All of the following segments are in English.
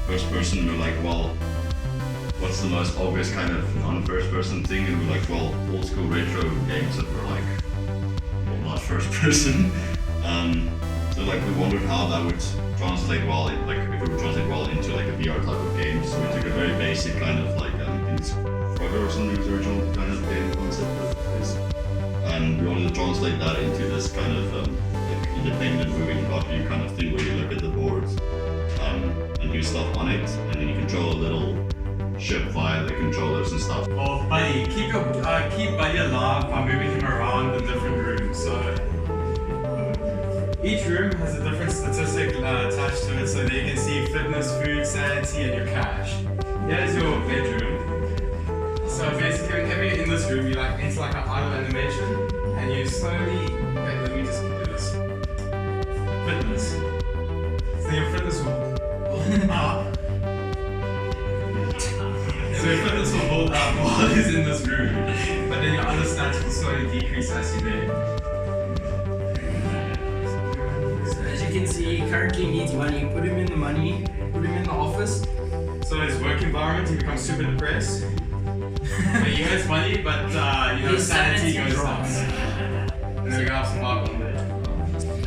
First person, we're like, well, what's the most obvious kind of non-first person thing? And we're like, well, old school retro games that were like, well, not first person. So like we wondered how that would translate well, like if it would translate well into like a VR type of game. So we took a very basic kind of like, Frogger or something was the original kind of game concept of this. And we wanted to translate that into this kind of like independent moving top view kind of thing where you look at the boards and do stuff on it, and then you control a little ship via the controllers and stuff. Well, buddy, keep Buddy alive by moving him around the different rooms. So each room has a different statistic attached to it, so that you can see fitness, food, sanity, and your cash. Here's your bedroom. So basically, whenever you're in this room, you like enter like an idle animation, and you slowly. Wait, let me just do this. Fitness. So your fitness will up. So your fitness will hold up while he's in this room, but then your other stats will slowly decrease as you there. So as you can see, he currently needs money. Put him in the money, put him in the office. So his work environment, he becomes super depressed. He earns money, but His sanity goes down. drops. And then we have some mark on there.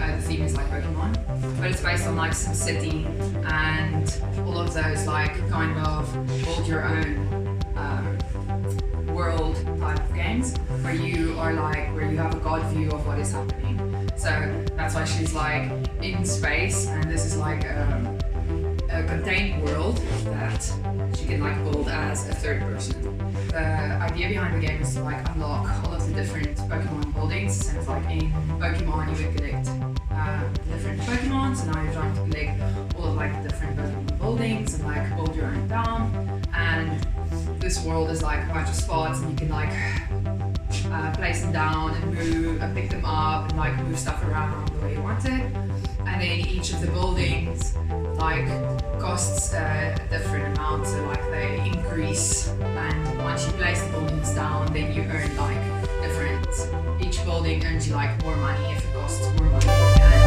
The theme is like Pokemon, but it's based on like SimCity and all of those like kind of build your own world type of games where you are like, where you have a god view of what is happening. So that's why she's like in space, and this is like a contained world that she can like build as a third person. The idea behind the game is to like unlock all of the different Pokemon buildings. So it's like in Pokemon you would collect different Pokemon, so now you're trying to collect all of like the different Pokemon buildings and like build your own town. And this world is like a bunch of spots, and you can like place them down and move and pick them up and like move stuff around the way you want it. And then each of the buildings like costs a different amount, so like they increase, and once you place the buildings down then you earn like different, each building earns you like more money if it costs more money.